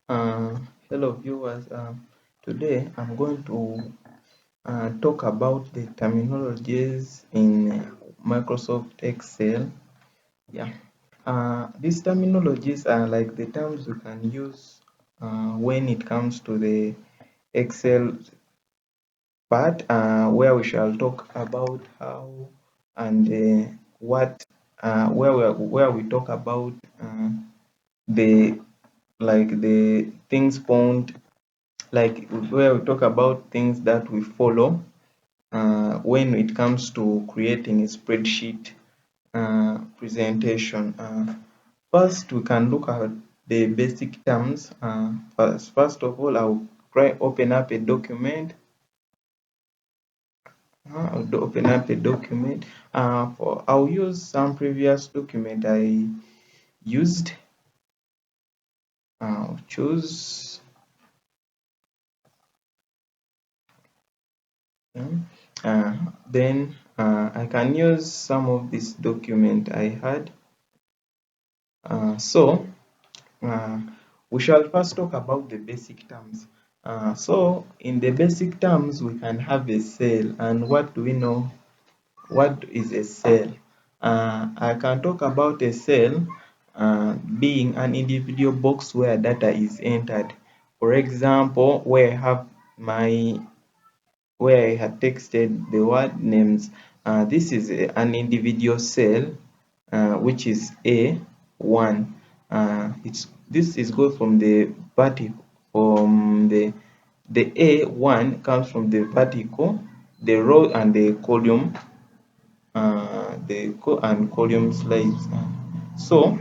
Uh, Hello viewers. Today I'm going to talk about the terminologies in Microsoft Excel. Yeah. These terminologies are like the terms you can use when it comes to the Excel part, where we shall talk about how and what, where we talk about the the things found, like where we talk about things that we follow when it comes to creating a spreadsheet presentation. First, we can look at the basic terms. First of all, I'll open up a document. Open up a document. I'll use some previous document I used. Choose. um, then I can use some of this document I had. So uh, we shall first talk about the basic terms. So in the basic terms, we can have a cell. And what do we know? What is a cell? I can talk about a cell being an individual box where data is entered. For example, where I have my where I had texted the word names. This is an individual cell, which is A1. This is good from the vertical. From the A1 comes from the vertical, the row and the column, and column slides. So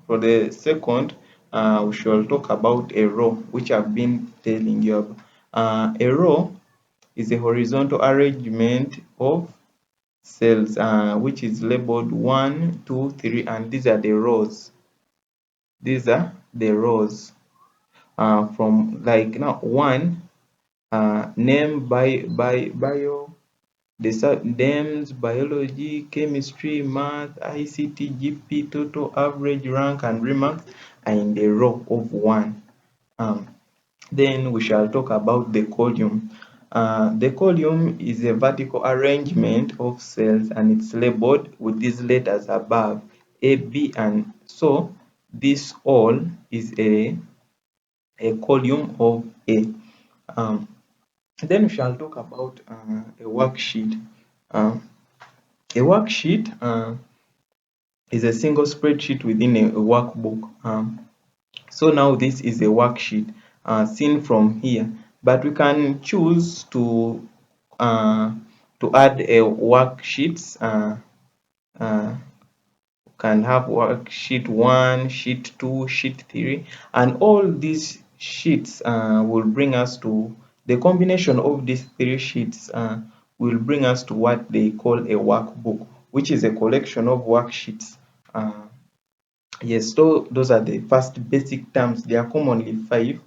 for the second, we shall talk about a row, which I've been telling you about. A row is a horizontal arrangement of cells, which is labeled 1, 2, 3, and these are the rows. These are the rows. From like now one, name by bio, the names biology, chemistry, math, ICT, GP, total, average, rank, and remarks are in the row of one. Um, Then we shall talk about the column. The column is a vertical arrangement of cells and it's labeled with these letters above, A, B, and so this all is a column of A. Um, then we shall talk about a worksheet. A worksheet is a single spreadsheet within a workbook. So now this is a worksheet seen from here, but we can choose uh, to add a worksheets. Uh, can have worksheet 1, sheet 2, sheet 3, and all these sheets will bring us to the combination of these three sheets will bring us to what they call a workbook, which is a collection of worksheets. Uh, Yes, so those are the first basic terms. There are commonly five,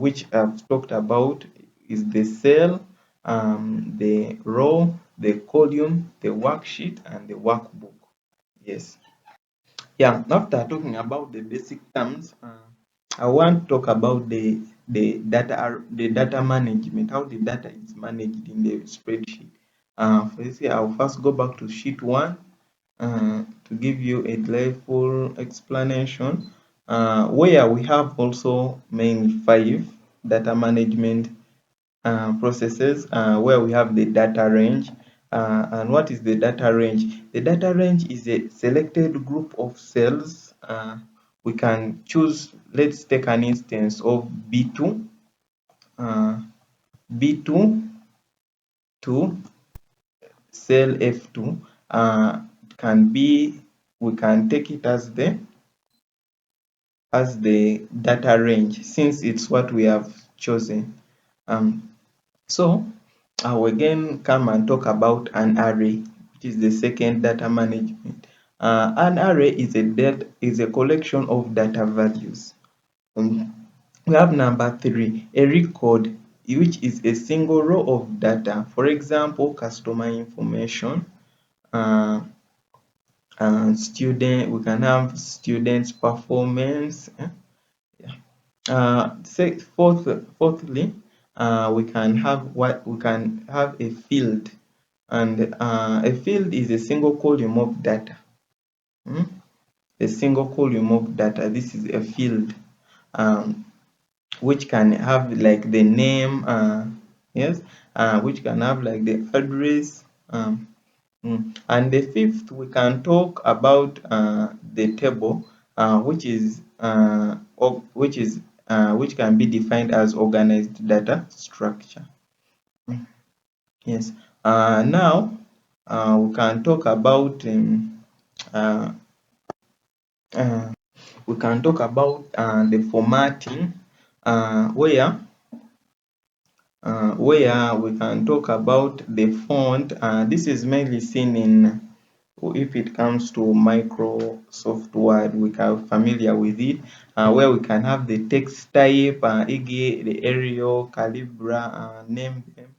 which I've talked about is the cell, the row, the column, the worksheet, and the workbook. Yes. Yeah, after talking about the basic terms, I want to talk about the data management, how the data is managed in the spreadsheet. For this, I'll first go back to sheet one to give you a delightful explanation, where we have also mainly five data management processes, where we have the data range. And what is the data range? The data range is a selected group of cells. We can choose, let's take an instance of B2, uh, B2 to cell F2. Can be, we can take it as the data range since it's what we have chosen. Um, so I will again come and talk about an array, which is the second data management. An array is a collection of data values. We have number three, a record, which is a single row of data. For example, customer information, uh, and student. We can have students' performance. Yeah. Fourthly, we can have a field, and a field is a single column of data. Hmm? A single column of data. This is a field, um, which can have like the name, yes, which can have like the address. And the fifth, we can talk about the table, which can be defined as organized data structure. Mm, Yes. Now we can talk about uh, uh, the formatting, where we can talk about the font. This is mainly seen in, if it comes to Microsoft Word, we are familiar with it, where we can have the text type, e.g., the Arial, Calibra, name them.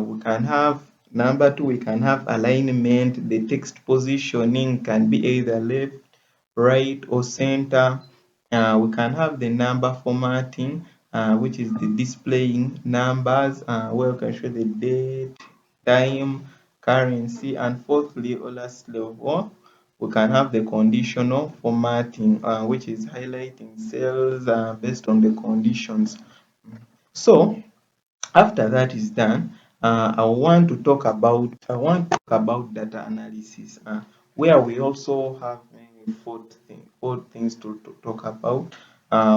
We can have number two, we can have alignment. The text positioning can be either left, right, or center. We can have the number formatting, which is the displaying numbers, where we can show the date, time, currency, and fourthly or lastly of all, we can have the conditional formatting, which is highlighting cells based on the conditions. So after that is done, I want to talk about data analysis, where we also have four things to talk about,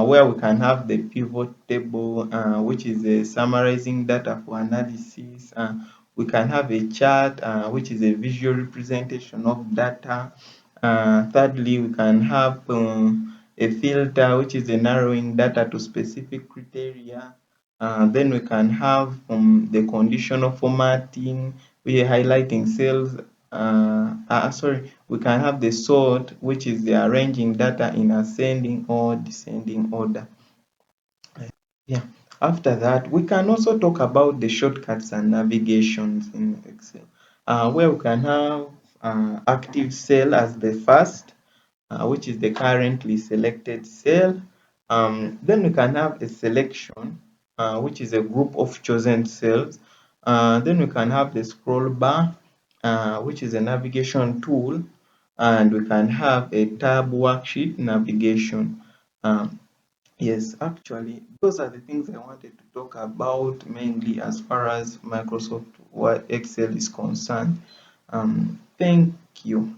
where we can have the pivot table, which is summarizing data for analysis. We can have a chart, which is a visual representation of data. Thirdly, we can have a filter, which is a narrowing data to specific criteria. Then we can have the conditional formatting, we are highlighting cells. Sorry, we can have the sort, which is the arranging data in ascending or descending order. Yeah. After that, we can also talk about the shortcuts and navigations in Excel, where we can have active cell as the first, which is the currently selected cell. Then we can have a selection, which is a group of chosen cells. Then we can have the scroll bar, which is a navigation tool, and we can have a tab worksheet navigation. Um, yes, actually, those are the things I wanted to talk about mainly as far as Microsoft Word Excel is concerned. Thank you.